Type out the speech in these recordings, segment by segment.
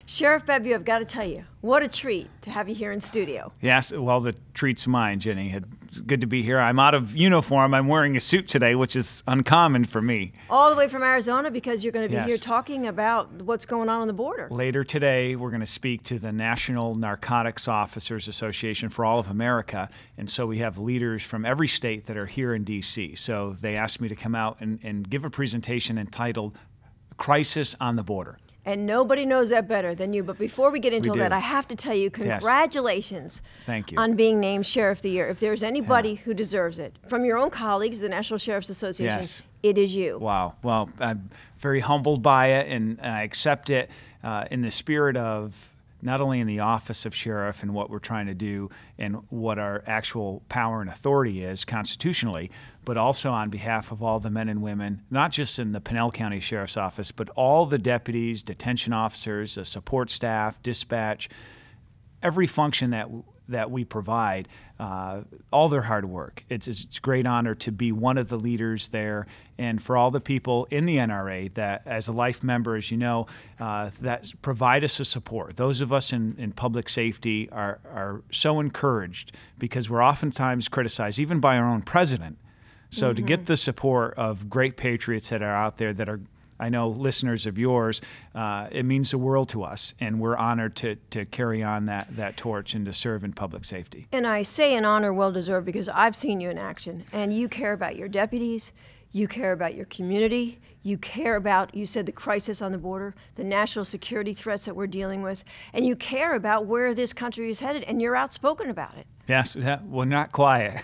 Sheriff Babeu, I've got to tell you, what a treat to have you here in studio. Yes, well, the treat's mine, Jenny. It's good to be here. I'm out of uniform. I'm wearing a suit today, which is uncommon for me. All the way from Arizona because you're going to be Yes. here talking about what's going on the border. Later today, we're going to speak to the National Narcotics Officers Association for all of America. And so we have leaders from every state that are here in D.C. So they asked me to come out and give a presentation entitled Crisis on the Border. And nobody knows that better than you. But before we get into We all do. that, I have to tell you, congratulations Thank you. on being named Sheriff of the Year. If there's anybody who deserves it, from your own colleagues, the National Sheriff's Association, Yes. it is you. Wow. Well, I'm very humbled by it, and I accept it in the spirit of not only in the office of sheriff and what we're trying to do and what our actual power and authority is constitutionally, but also on behalf of all the men and women, not just in the Pinal County Sheriff's Office, but all the deputies, detention officers, the support staff, dispatch, every function that we provide, all their hard work. It's a great honor to be one of the leaders there, and for all the people in the NRA that, as a life member, as you know, that provide us a support. Those of us in public safety are so encouraged because we're oftentimes criticized, even by our own president. So to get the support of great patriots that are out there that are, I know, listeners of yours, it means the world to us, and we're honored to carry on that torch and to serve in public safety. And I say an honor well-deserved because I've seen you in action, and you care about your deputies, you care about your community, you care about, you said, the crisis on the border, the national security threats that we're dealing with, and you care about where this country is headed, and you're outspoken about it. Yes, well, not quiet.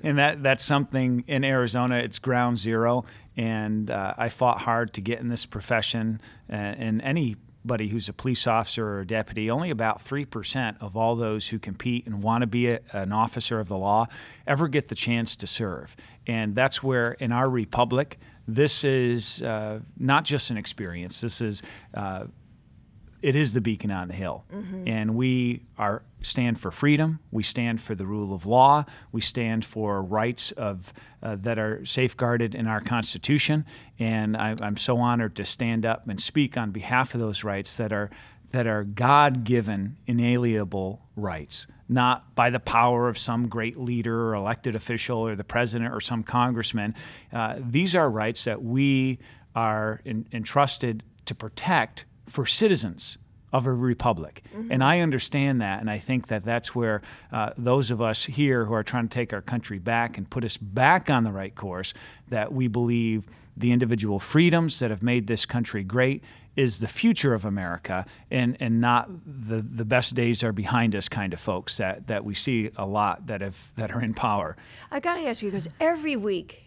And that's something in Arizona, it's ground zero. And I fought hard to get in this profession. And anybody who's a police officer or a deputy, only about 3% of all those who compete and want to be an officer of the law ever get the chance to serve. And that's where, in our republic, this is not just an experience. This is it is the beacon on the hill. And we stand for freedom. We stand for the rule of law. We stand for rights that are safeguarded in our Constitution. And I'm so honored to stand up and speak on behalf of those rights that are God-given, inalienable rights, not by the power of some great leader or elected official or the president or some congressman. These are rights that we are entrusted to protect for citizens of a republic. And I understand that, and I think that that's where those of us here who are trying to take our country back and put us back on the right course, that we believe the individual freedoms that have made this country great is the future of America, and not the best days are behind us kind of folks that we see a lot that are in power. I got to ask you, because every week,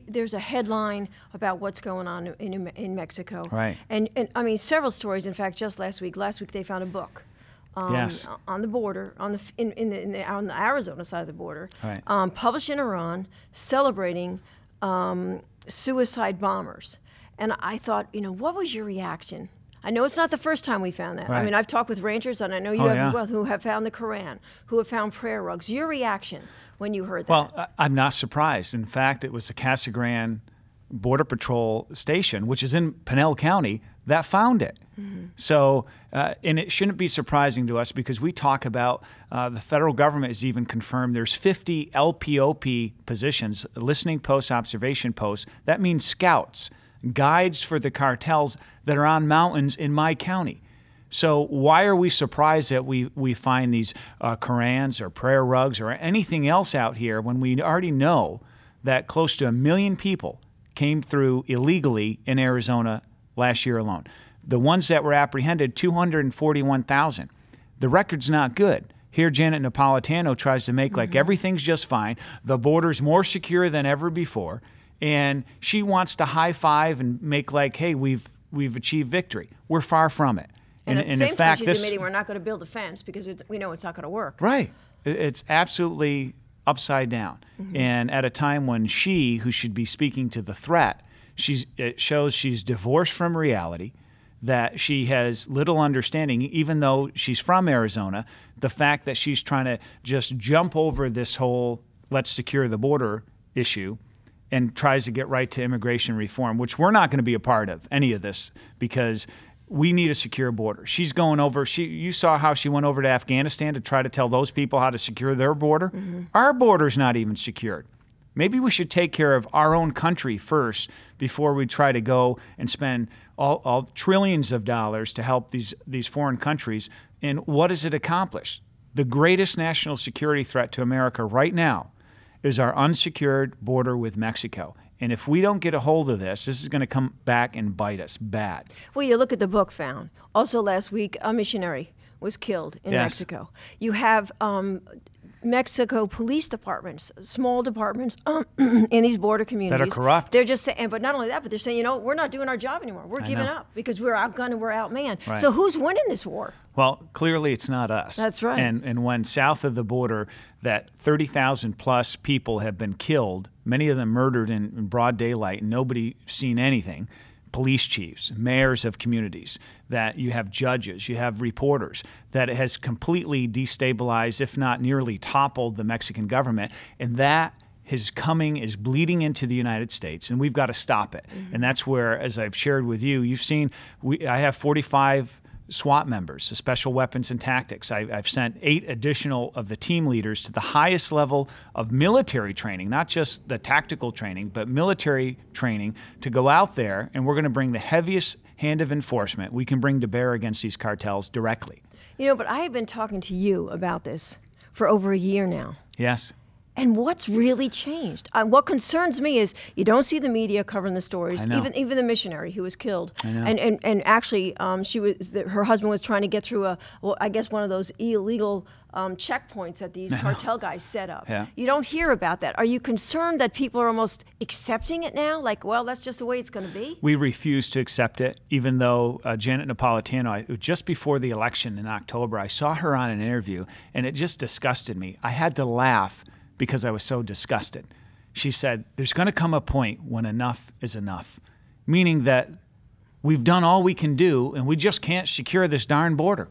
there's a headline about what's going on in Mexico. Right. And I mean, several stories. In fact, just last week they found a book Yes. on the border, on the Arizona side of the border, Right. Published in Iran, celebrating suicide bombers. And I thought, what was your reaction? I know it's not the first time we found that. Right. I mean, I've talked with rangers, and I know you Oh, have yeah. as well, who have found the Quran, who have found prayer rugs. Your reaction when you heard that? Well, I'm not surprised. In fact, it was the Casa Grande Border Patrol station, which is in Pinal County, that found it. So, and it shouldn't be surprising to us because we talk about the federal government has even confirmed there's 50 LPOP positions, listening posts, observation posts. That means scouts, guides for the cartels that are on mountains in my county. So why are we surprised that we find these Korans or prayer rugs or anything else out here when we already know that close to 1 million people came through illegally in Arizona last year alone? The ones that were apprehended, 241,000. The record's not good. Here, Janet Napolitano tries to make like everything's just fine. The border's more secure than ever before. And she wants to high five and make like, hey, we've achieved victory. We're far from it. And at the same in time, fact, she's this, admitting we're not going to build a fence because we know it's not going to work. Right. It's absolutely upside down. And at a time when she, who should be speaking to the threat, it shows she's divorced from reality, that she has little understanding, even though she's from Arizona, the fact that she's trying to just jump over this whole let's secure the border issue and tries to get right to immigration reform, which we're not going to be a part of, any of this, because we need a secure border. She's going over. You saw how she went over to Afghanistan to try to tell those people how to secure their border. Our border's not even secured. Maybe we should take care of our own country first before we try to go and spend all trillions of dollars to help these foreign countries. And what does it accomplish? The greatest national security threat to America right now is our unsecured border with Mexico. And if we don't get a hold of this is going to come back and bite us bad. Well, you look at the book found. Also last week, a missionary was killed in Mexico. You have Mexico police departments, small departments in these border communities. That are corrupt. They're just saying, but not only that, but they're saying, we're not doing our job anymore. We're giving up because we're outgunned and we're outmanned. Right. So who's winning this war? Well, clearly it's not us. That's right. And when south of the border that 30,000 plus people have been killed, many of them murdered in broad daylight, and nobody seen anything, police chiefs, mayors of communities, that you have judges, you have reporters, that it has completely destabilized, if not nearly toppled, the Mexican government. And that is bleeding into the United States, and we've got to stop it. And that's where, as I've shared with you, you've seen, I have 45 SWAT members, the Special Weapons and Tactics. I've sent 8 additional of the team leaders to the highest level of military training, not just the tactical training, but military training, to go out there, and we're going to bring the heaviest hand of enforcement we can bring to bear against these cartels directly. But I have been talking to you about this for over a year now. Yes. And what's really changed? What concerns me is you don't see the media covering the stories. I know. Even the missionary who was killed. I know. And actually, her husband was trying to get through I guess one of those illegal checkpoints that these cartel guys set up. Yeah. You don't hear about that. Are you concerned that people are almost accepting it now? Like, well, that's just the way it's going to be? We refuse to accept it, even though Janet Napolitano, just before the election in October, I saw her on an interview, and it just disgusted me. I had to laugh because I was so disgusted. She said, there's going to come a point when enough is enough, meaning that we've done all we can do and we just can't secure this darn border.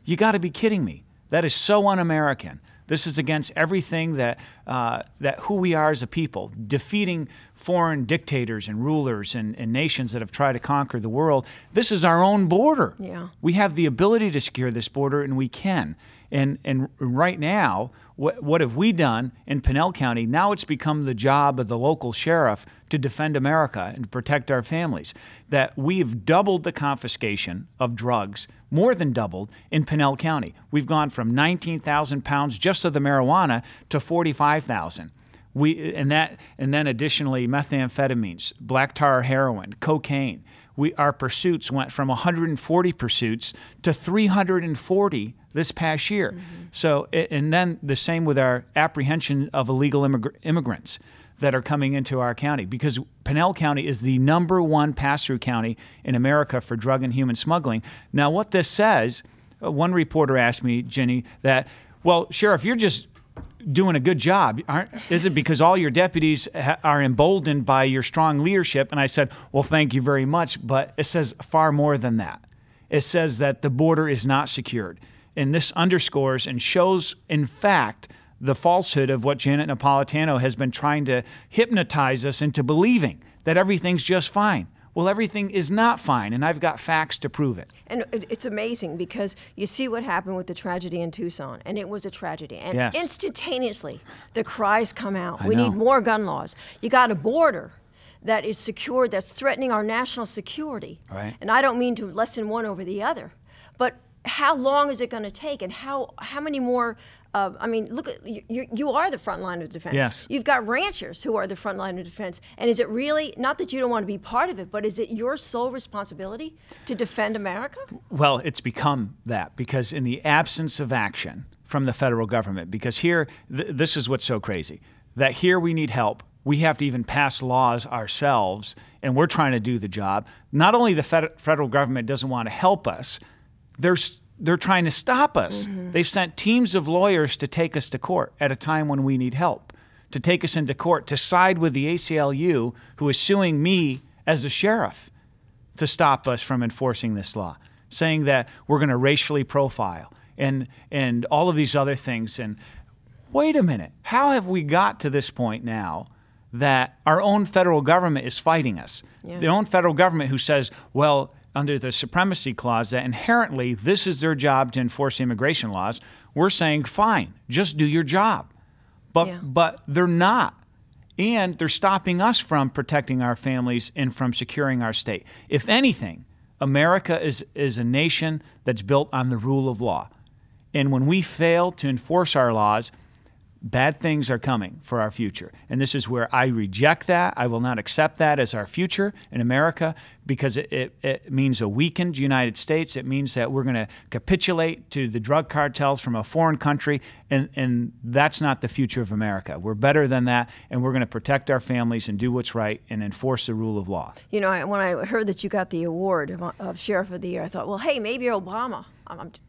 You got to be kidding me. That is so un-American. This is against everything that who we are as a people, defeating foreign dictators and rulers and nations that have tried to conquer the world. This is our own border. Yeah. We have the ability to secure this border, and we can. And right now, what have we done in Pinal County? Now it's become the job of the local sheriff to defend America and protect our families. That we've doubled the confiscation of drugs, more than doubled, in Pinal County. We've gone from 19,000 pounds just of the marijuana to 45,000. And then additionally methamphetamines, black tar heroin, cocaine. Our pursuits went from 140 pursuits to 340 this past year. So, and then the same with our apprehension of illegal immigrants that are coming into our county, because Pinal County is the #1 pass-through county in America for drug and human smuggling. Now, what this says, one reporter asked me, Ginny, that, well, Sheriff, you're just doing a good job. Is it because all your deputies are emboldened by your strong leadership? And I said, well, thank you very much. But it says far more than that. It says that the border is not secured. And this underscores and shows, in fact, the falsehood of what Janet Napolitano has been trying to hypnotize us into believing, that everything's just fine. Well, everything is not fine, and I've got facts to prove it. And it's amazing because you see what happened with the tragedy in Tucson, and it was a tragedy. And yes. Instantaneously, the cries come out. I We know. need more gun laws. You got a border that is secure, that's threatening our national security. Right. And I don't mean to lessen one over the other, but how long is it going to take, and how many more? I mean, look, you are the front line of defense. Yes. You've got ranchers who are the front line of defense. And is it really, not that you don't want to be part of it, but is it your sole responsibility to defend America? Well, it's become that, because in the absence of action from the federal government, because here, this is what's so crazy, that here we need help. We have to even pass laws ourselves, and we're trying to do the job. Not only the federal government doesn't want to help us, they're trying to stop us. They've sent teams of lawyers to take us to court at a time when we need help, to take us into court, to side with the ACLU, who is suing me as a sheriff, to stop us from enforcing this law, saying that we're going to racially profile and all of these other things. And wait a minute, how have we got to this point now that our own federal government is fighting us? Yeah. The own federal government who says, well, under the supremacy clause that inherently this is their job to enforce immigration laws, we're saying, fine, just do your job. But they're not. And they're stopping us from protecting our families and from securing our state. If anything, America is a nation that's built on the rule of law. And when we fail to enforce our laws, bad things are coming for our future. And this is where I reject that. I will not accept that as our future in America, because it means a weakened United States. It means that we're going to capitulate to the drug cartels from a foreign country, and that's not the future of America. We're better than that, and we're going to protect our families and do what's right and enforce the rule of law. You know, when I heard that you got the award of Sheriff of the Year, I thought, well, hey, maybe Obama.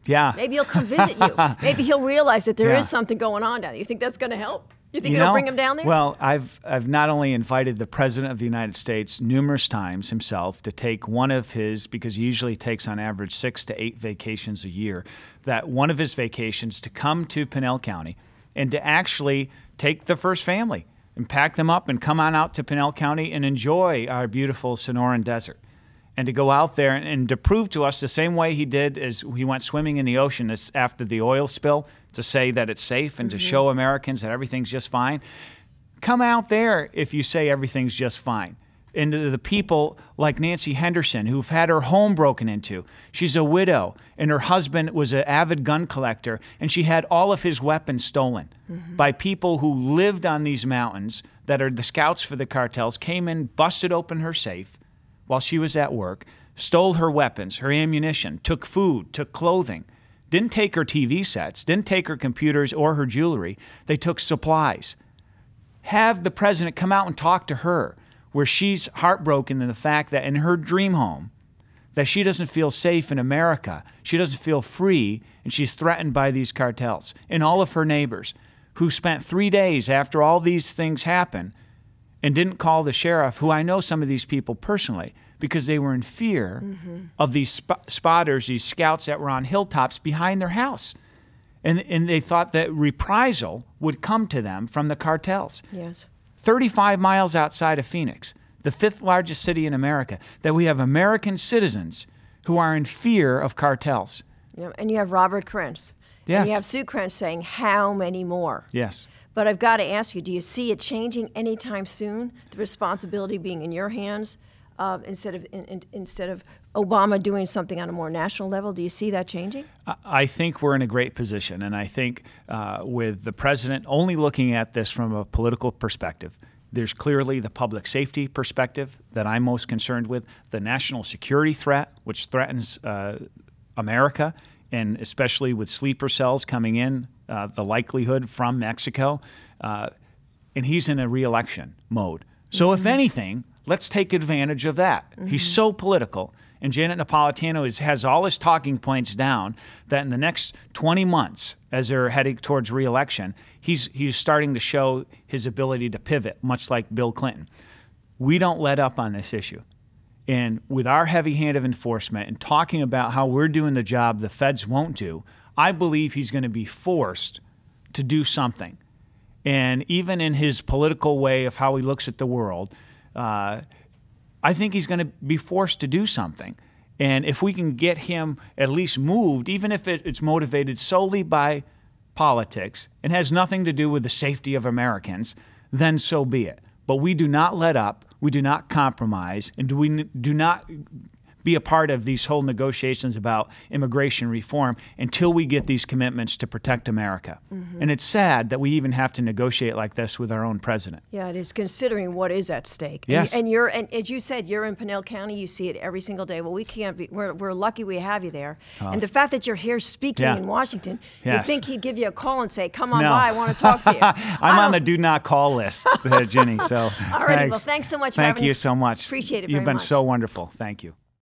Maybe he'll come visit you. Maybe he'll realize that there is something going on down there. You think that's going to help? You think it'll bring him down there? Well, I've not only invited the President of the United States numerous times himself to take one of his, because he usually takes on average 6 to 8 vacations a year, that one of his vacations to come to Pinal County and to actually take the first family and pack them up and come on out to Pinal County and enjoy our beautiful Sonoran Desert. And to go out there and to prove to us the same way he did as he went swimming in the ocean after the oil spill, to say that it's safe and to show Americans that everything's just fine. Come out there if you say everything's just fine. And to the people like Nancy Henderson, who've had her home broken into. She's a widow, and her husband was an avid gun collector, and she had all of his weapons stolen by people who lived on these mountains that are the scouts for the cartels, came in, busted open her safe while she was at work, stole her weapons, her ammunition, took food, took clothing, didn't take her TV sets, didn't take her computers or her jewelry. They took supplies. Have the president come out and talk to her, where she's heartbroken in the fact that in her dream home, that she doesn't feel safe in America. She doesn't feel free, and she's threatened by these cartels. And all of her neighbors, who spent 3 days after all these things happened and didn't call the sheriff, who I know some of these people personally, because they were in fear of these spotters, these scouts that were on hilltops behind their house. And they thought that reprisal would come to them from the cartels. Yes. 35 miles outside of Phoenix, the 5th largest city in America, that we have American citizens who are in fear of cartels. Yeah, and you have Robert Krentz. Yes. And you have Sue Krentz saying, how many more? Yes. But I've got to ask you, do you see it changing anytime soon, the responsibility being in your hands, instead of Obama doing something on a more national level? Do you see that changing? I think we're in a great position, and I think with the president only looking at this from a political perspective, there's clearly the public safety perspective that I'm most concerned with, the national security threat, which threatens America, and especially with sleeper cells coming in, the likelihood from Mexico, and he's in a re-election mode. So if anything, let's take advantage of that. He's so political, and Janet Napolitano has all his talking points down that in the next 20 months, as they're heading towards re-election, he's starting to show his ability to pivot, much like Bill Clinton. We don't let up on this issue. And with our heavy hand of enforcement and talking about how we're doing the job the feds won't do, I believe he's going to be forced to do something. And even in his political way of how he looks at the world, I think he's going to be forced to do something. And if we can get him at least moved, even if it's motivated solely by politics and has nothing to do with the safety of Americans, then so be it. But we do not let up, we do not compromise, and we do not be a part of these whole negotiations about immigration reform until we get these commitments to protect America. And it's sad that we even have to negotiate like this with our own president. Yeah, it is, considering what is at stake. Yes. And as you said, you're in Pinal County, you see it every single day. Well, we can't be, we're lucky we have you there. And the fact that you're here speaking in Washington, you think he'd give you a call and say, come on by, I want to talk to you. I'm on the do not call list, Ginny, so. All righty, well, thanks so much for having us. Thank you so much. Appreciate it very much. You've been so wonderful. Thank you.